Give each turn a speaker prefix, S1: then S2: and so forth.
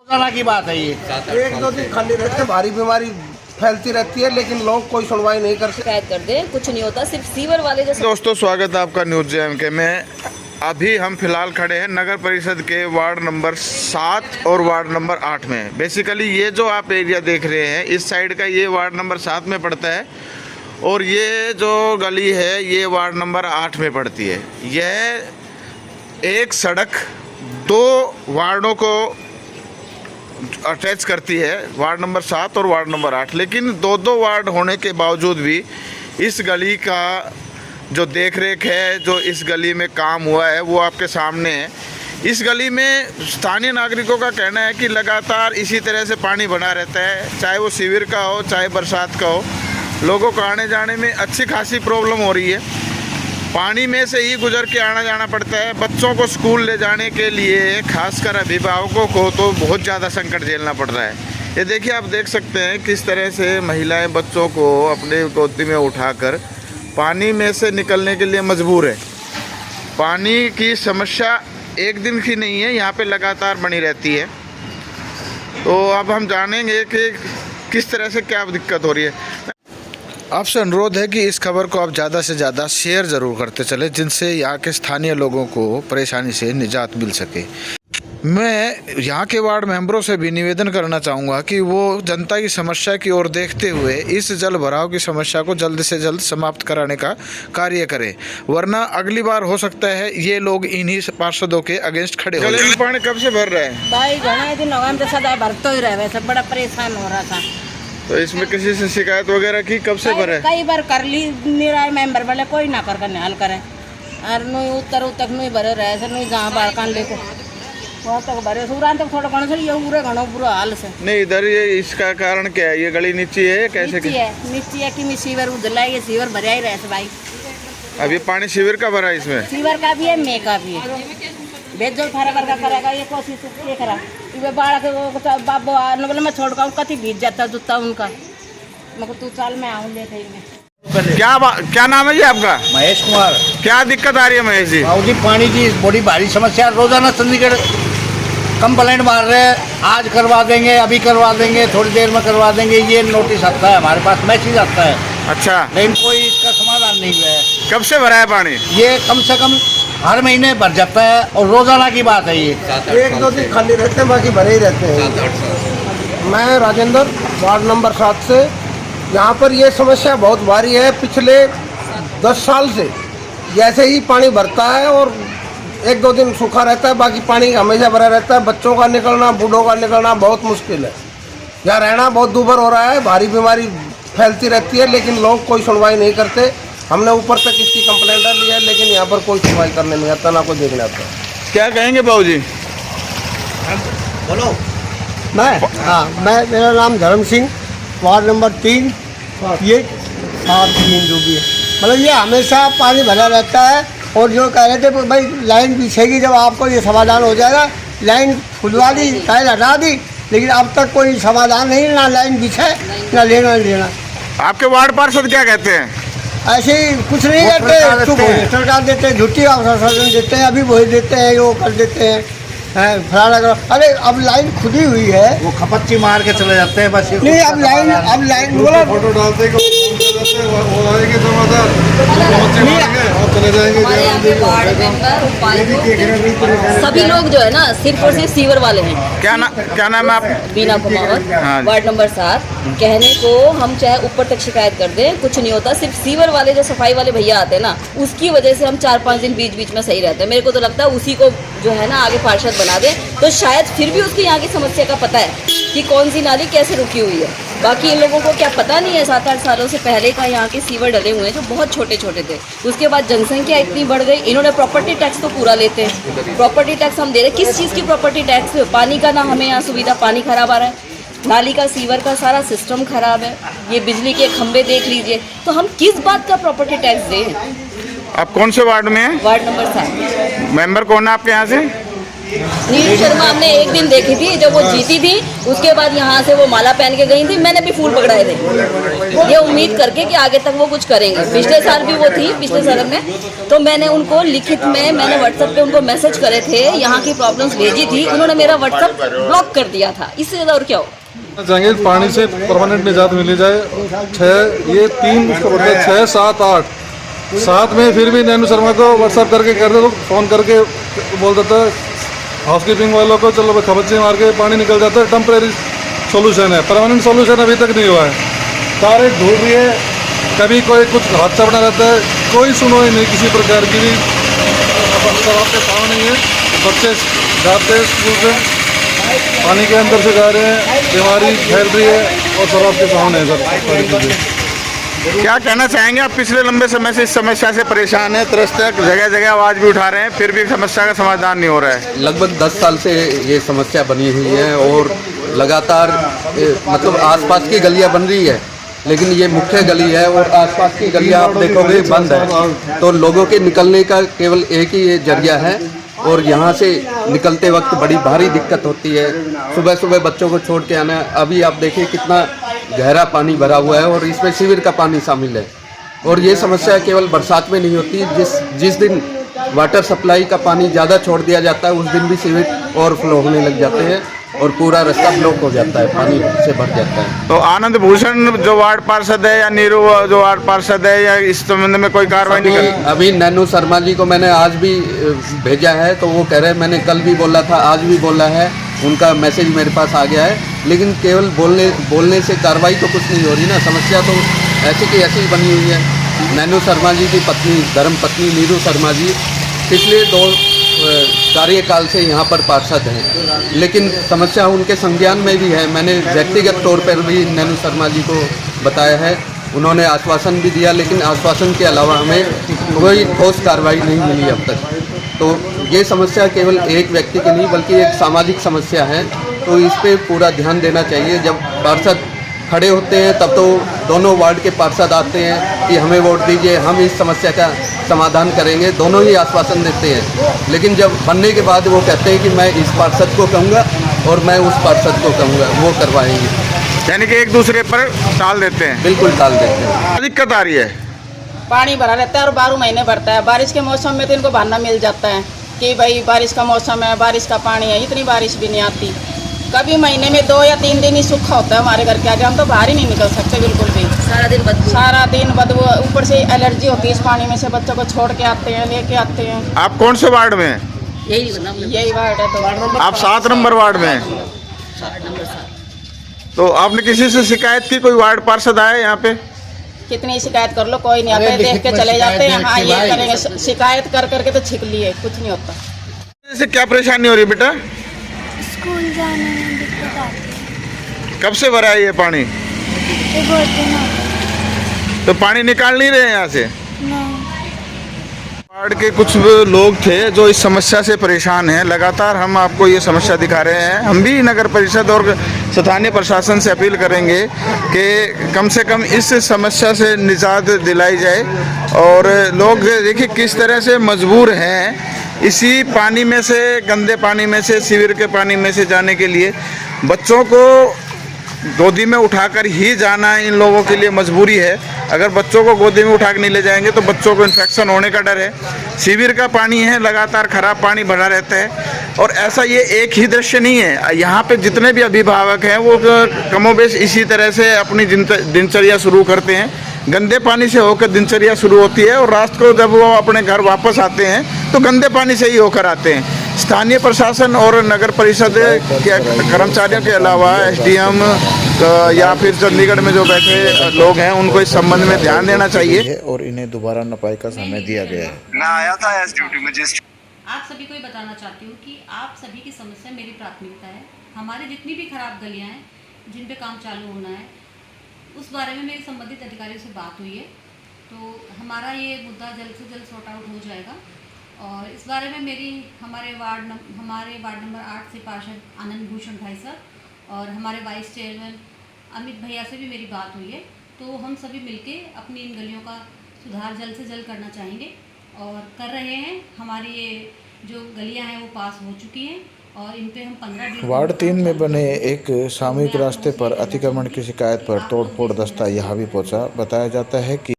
S1: रोजाना की बात है ये। एक दो दिन खाली रहते, भारी बीमारी फैलती रहती है, लेकिन लोग कोई सुनवाई नहीं करते।
S2: शिकायत कर दे, कुछ नहीं होता, सिर्फ सीवर वाले जैसे।
S3: दोस्तों, स्वागत है आपका न्यूज़ JMK में। अभी हम फिलहाल खड़े हैं नगर परिषद के वार्ड नंबर 7 और वार्ड नंबर 8 में। बेसिकली ये जो आप एरिया देख रहे हैं, इस साइड का ये वार्ड नंबर 7 में पड़ता है और ये जो गली है ये वार्ड नंबर 8 में पड़ती है। यह एक सड़क दो वार्डों को अटैच करती है, वार्ड नंबर 7 और वार्ड नंबर 8। लेकिन दो वार्ड होने के बावजूद भी इस गली का जो देख रेख है, जो इस गली में काम हुआ है, वो आपके सामने है। इस गली में स्थानीय नागरिकों का कहना है कि लगातार इसी तरह से पानी बना रहता है, चाहे वो शिविर का हो चाहे बरसात का हो। लोगों को आने जाने में अच्छी खासी प्रॉब्लम हो रही है। पानी में से ही गुजर के आना जाना पड़ता है। बच्चों को स्कूल ले जाने के लिए खासकर अभिभावकों को तो बहुत ज़्यादा संकट झेलना पड़ रहा है। ये देखिए, आप देख सकते हैं किस तरह से महिलाएं बच्चों को अपने गोदी में उठाकर पानी में से निकलने के लिए मजबूर है। पानी की समस्या एक दिन की नहीं है, यहाँ पे लगातार बनी रहती है। तो अब हम जानेंगे कि किस तरह से क्या दिक्कत हो रही है। आपसे अनुरोध है कि इस खबर को आप ज़्यादा से ज़्यादा शेयर ज़रूर करते चले, जिनसे यहाँ के स्थानीय लोगों को परेशानी से निजात मिल सके। मैं यहाँ के वार्ड मेंबरों से भी निवेदन करना चाहूँगा कि वो जनता की समस्या की ओर देखते हुए इस जल भराव की समस्या को जल्द से जल्द समाप्त कराने का कार्य करें, वरना अगली बार हो सकता है ये लोग इन्हीं पार्षदों के अगेंस्ट खड़े हो जाएं। पानी कब से भर रहा है
S2: भाई? घने दिन हो गए, सदा भरते ही रहे, सब बड़ा परेशान हो रहा था।
S3: तो इसमें किसी से शिकायत वगैरह की? कब से भरे?
S2: कई बार कर ली, नहीं रहा मेंबर वाले कोई ना कर हल करे और नहीं उत्तर तक नहीं भरे रहे से, नहीं जहाँ बाहर कान लेको वहाँ तक भरे सुरान तक थोड़ा घना से ये पूरे घना बुरा हाल से।
S3: नहीं, इधर ये इसका कारण क्या है? ये गली नीची है, कैसे
S2: नीची है कि सीवर उधला है, ये सीवर भरा ही रहे से भाई।
S3: अब ये पानी शिविर का भरा है, इसमें
S2: सीवर का भी है, मे का भी है। बेजोल खरा करका करेगा ये कोशिश ये करा इवे बाड़ा के वो बाबू आने बोले मैं छोड़ कर कति भीज जाता जूता उनका। मैं को तू चाल मैं आऊँ ले देंगे।
S3: क्या नाम है जी आपका?
S1: महेश कुमार।
S3: क्या दिक्कत आ रही है महेश जी?
S1: बाबू जी, पानी की बड़ी भारी समस्या। रोजाना चंडीगढ़ कंप्लेंट मार रहे हैं, आज करवा देंगे, अभी करवा देंगे, थोड़ी देर में करवा देंगे, ये नोटिस आता है हमारे पास, मैसेज आता है।
S3: अच्छा,
S1: लेकिन कोई इसका समाधान नहीं हुआ है।
S3: कब से भरा है पानी?
S1: ये कम से कम हर महीने भर जाता है और रोजाना की बात है ये। एक दो दिन खाली रहते हैं, बाकी भरे ही रहते हैं। मैं राजेंद्र, वार्ड नंबर 7 से। यहाँ पर ये समस्या बहुत भारी है। पिछले 10 साल से जैसे ही पानी भरता है और एक दो दिन सूखा रहता है, बाकी पानी हमेशा भरा रहता है। बच्चों का निकलना, बूढ़ों का निकलना बहुत मुश्किल है। यहाँ रहना बहुत दूभर हो रहा है, भारी बीमारी फैलती रहती है, लेकिन लोग कोई सुनवाई नहीं करते। हमने ऊपर तक इसकी कंप्लेंट ली है, लेकिन यहाँ पर कोई सुनवाई करने नहीं आता, ना कोई देखने आता।
S3: क्या कहेंगे बाबू जी?
S1: बोलो। मैं मेरा नाम धर्म सिंह, वार्ड नंबर 3, ये 7-3 जो भी है। मतलब ये हमेशा पानी भरा रहता है। और जो कह रहे थे भाई लाइन बिछेगी, जब आपको ये समाधान हो जाएगा, लाइन खुलवा दी, टाइल हटा दी, लेकिन अब तक कोई समाधान नहीं, ना लाइन बिछे, ना लेना।
S3: आपके वार्ड पार्षद क्या कहते हैं?
S1: ऐसे ही कुछ नहीं कहते, सरकार देते हैं, झूठी आश्वासन देते हैं, अभी वही देते हैं, वो कर देते हैं, फलाना करो। अरे अब लाइन खुदी हुई है, वो खपच्ची मार के चले जाते हैं बस। नहीं, अब लाइन बोला फोटो डालते हैं,
S2: सभी लोग जो है ना सिर्फ और सिर्फ सीवर वाले हैं।
S3: क्या नाम है आप?
S2: बीना कुमावत, वार्ड नंबर 7। कहने को हम चाहे ऊपर तक शिकायत कर दें, कुछ नहीं होता, सिर्फ सीवर वाले जो सफाई वाले भैया आते हैं ना, उसकी वजह से हम 4-5 दिन बीच में सही रहते हैं। मेरे को तो लगता है उसी को जो है ना आगे पार्षद बना दे तो शायद फिर भी उसकी यहाँ की समस्या का पता है कि कौन सी नाली कैसे रुकी हुई है। बाकी इन लोगों को क्या पता नहीं है। 7-8 सालों से पहले का यहाँ के सीवर डले हुए हैं जो बहुत छोटे छोटे थे। उसके बाद जनसंख्या इतनी बढ़ गई, इन्होंने प्रॉपर्टी टैक्स तो पूरा लेते हैं। प्रॉपर्टी टैक्स हम दे रहे, किस चीज़ की प्रॉपर्टी टैक्स? पानी का ना हमें यहाँ सुविधा, पानी खराब आ रहा है, नाली का सीवर का सारा सिस्टम खराब है, ये बिजली के खंभे देख लीजिए, तो हम किस बात का प्रॉपर्टी टैक्स दें?
S3: आप कौन से वार्ड में हैं?
S2: Ward number 7।
S3: मेंबर कौन है आपके यहाँ से?
S2: नीरू शर्मा हमने एक दिन देखी थी जब वो जीती थी, उसके बाद यहाँ से वो माला पहन के गई थी, मैंने भी फूल पकड़ाए थे ये उम्मीद करके कि आगे तक वो कुछ करेंगे। पिछले साल भी वो थी, पिछले साल में तो मैंने उनको लिखित में मैंने व्हाट्सएप पे उनको मैसेज करे थे, यहाँ की प्रॉब्लम्स भेजी थी, उन्होंने मेरा व्हाट्सएप ब्लॉक कर दिया था। इससे ज़्यादा और क्या हो
S4: चाहेंगे पानी से परमानेंट निजात मिली जाए। 6 ये 3 उसका मतलब 6, 7, 8 7 में फिर भी नैनू शर्मा को व्हाट्सएप करके कर दे तो फ़ोन करके बोल देता है हाउसकीपिंग वालों को, चलो भाई खबच्चे मार के पानी निकल जाता है। टेम्परेरी सोल्यूशन है, परमानेंट सोल्यूशन अभी तक नहीं हुआ है। तारे ढूंढ रही है, कभी कोई कुछ हादसा बना रहता है, कोई सुनवाई नहीं किसी प्रकार की भी। सर आपके सामने ही है, बच्चे जाते हैं स्कूल से, पानी के अंदर से जा रहे हैं, बीमारी फैल रही है और सर आपके सामने है सर सारी चीज़ें।
S3: क्या कहना चाहेंगे आप? पिछले लंबे समय से इस समस्या से परेशान है, त्रस्त है, जगह जगह आवाज़ भी उठा रहे हैं, फिर भी समस्या का समाधान नहीं हो रहा है।
S5: लगभग 10 साल से ये समस्या बनी हुई है और लगातार मतलब आसपास की गलियां बन रही है, लेकिन ये मुख्य गली है और आसपास की गलियां आप देखोगे बंद है, तो लोगों के निकलने का केवल एक ही ये जरिया है और यहाँ से निकलते वक्त बड़ी भारी दिक्कत होती है। सुबह सुबह बच्चों को छोड़ के आना, अभी आप देखिए कितना गहरा पानी भरा हुआ है और इसमें सीवर का पानी शामिल है। और ये समस्या केवल बरसात में नहीं होती, जिस दिन वाटर सप्लाई का पानी ज़्यादा छोड़ दिया जाता है उस दिन भी सीवर ओवरफ्लो होने लग जाते हैं और पूरा रास्ता ब्लॉक हो जाता है, पानी से भर जाता है।
S3: तो आनंद भूषण जो वार्ड पार्षद है या नीरू जो वार्ड पार्षद है, या इस संबंध में कोई कार्रवाई नहीं कर?
S5: अभी नैनू शर्मा जी को मैंने आज भी भेजा है, तो वो कह रहे हैं, मैंने कल भी बोला था, आज भी बोला है, उनका मैसेज मेरे पास आ गया है, लेकिन केवल बोलने से कार्रवाई तो कुछ नहीं हो रही ना। समस्या तो ऐसी की ऐसी बनी हुई है। नैनू शर्मा जी की पत्नी, धर्म पत्नी नीरू शर्मा जी पिछले 2 कार्यकाल से यहाँ पर पार्षद हैं, लेकिन समस्या उनके संज्ञान में भी है। मैंने व्यक्तिगत तौर पर भी नैनू शर्मा जी को बताया है, उन्होंने आश्वासन भी दिया, लेकिन आश्वासन के अलावा हमें कोई ठोस कार्रवाई नहीं मिली अब तक। तो ये समस्या केवल एक व्यक्ति की नहीं बल्कि एक सामाजिक समस्या है, तो इस पर पूरा ध्यान देना चाहिए। जब पार्षद खड़े होते हैं तब तो दोनों वार्ड के पार्षद आते हैं कि हमें वोट दीजिए, हम इस समस्या का समाधान करेंगे, दोनों ही आश्वासन देते हैं, लेकिन जब बनने के बाद वो कहते हैं कि मैं इस पार्षद को कहूँगा और मैं उस पार्षद को कहूँगा, वो करवाएंगे।
S3: यानी कि एक दूसरे पर टाल देते हैं।
S5: बिल्कुल टाल देते हैं।
S3: दिक्कत आ रही है,
S6: पानी भरा रहता है और 12 महीने भरता है। बारिश के मौसम में तो इनको बहाना मिल जाता है कि भाई बारिश का मौसम है, बारिश का पानी है। इतनी बारिश भी नहीं आती, कभी महीने में 2 या 3 दिन ही सूखा होता है हमारे घर के आगे। हम तो बाहर ही नहीं निकल सकते बिल्कुल भी, सारा दिन बदबू, ऊपर से एलर्जी होती है इस पानी में से। बच्चों को छोड़ के आते हैं, लेके आते हैं।
S3: आप कौन से वार्ड में हैं?
S6: यही वार्ड है। तो
S3: आप 7 नंबर वार्ड में हैं। तो आपने किसी से शिकायत की? कोई वार्ड पार्षद आए यहाँ पे?
S6: कितनी शिकायत कर लो, कोई नहीं आता, देख के चले जाते हैं। हाँ ये करेंगे, शिकायत कर करके तो छिक लिए, कुछ नहीं होता।
S3: इससे क्या परेशानी हो रही है बेटा?
S7: स्कूल जाने में दिक्कत आती है।
S3: कब से भरा है ये पानी?
S7: ये बहुत दिन हो गए।
S3: तो पानी निकाल नहीं रहे हैं यहाँ से?
S7: नहीं।
S3: वार्ड के कुछ लोग थे जो इस समस्या से परेशान हैं। लगातार हम आपको ये समस्या दिखा रहे हैं। हम भी नगर परिषद और स्थानीय प्रशासन से अपील करेंगे कि कम से कम इस समस्या से निजात दिलाई जाए। और लोग देखिए किस तरह से मजबूर हैं इसी पानी में से, गंदे पानी में से, सीवर के पानी में से जाने के लिए। बच्चों को गोदी में उठाकर ही जाना इन लोगों के लिए मजबूरी है। अगर बच्चों को गोदी में उठा के नहीं ले जाएंगे तो बच्चों को इन्फेक्शन होने का डर है। सीवर का पानी है, लगातार खराब पानी भरा रहता है। और ऐसा ये एक ही दृश्य नहीं है, यहाँ पे जितने भी अभिभावक हैं वो कमोबेश इसी तरह से अपनी दिनचर्या शुरू करते हैं। गंदे पानी से होकर दिनचर्या शुरू होती है और रात को जब वो अपने घर वापस आते हैं तो गंदे पानी से ही होकर आते हैं। स्थानीय प्रशासन और नगर परिषद के कर्मचारियों के अलावा एसडीएम या फिर चंडीगढ़ में जो बैठे लोग हैं उनको इस संबंध में ध्यान देना चाहिए
S8: और इन्हें दोबारा नपाई का समय दिया गया है।
S9: मैं आया था एस ड्यूटी में। जिस
S10: आप सभी को ये बताना चाहती हूँ कि आप सभी की समस्या मेरी प्राथमिकता है। हमारे जितनी भी खराब गलियाँ हैं जिन पे काम चालू होना है उस बारे में मेरी संबंधित अधिकारियों से बात हुई है, तो हमारा ये मुद्दा जल्द से जल्द सॉर्ट आउट हो जाएगा। और इस बारे में मेरी हमारे वार्ड नंबर 8 से पार्षद आनंद भूषण भाई साहब और हमारे वाइस चेयरमैन अमित भैया से भी मेरी बात हुई है। तो हम सभी मिलके अपनी इन गलियों का सुधार जल्द से जल्द करना चाहेंगे और कर रहे हैं। हमारी ये जो गलियां हैं वो पास हो चुकी हैं और इन पे हम 15 दिन
S8: वार्ड 3 में बने एक सामूहिक रास्ते पर अतिक्रमण की शिकायत पर तोड़फोड़ दस्ता यहाँ भी पहुंचा। बताया जाता है कि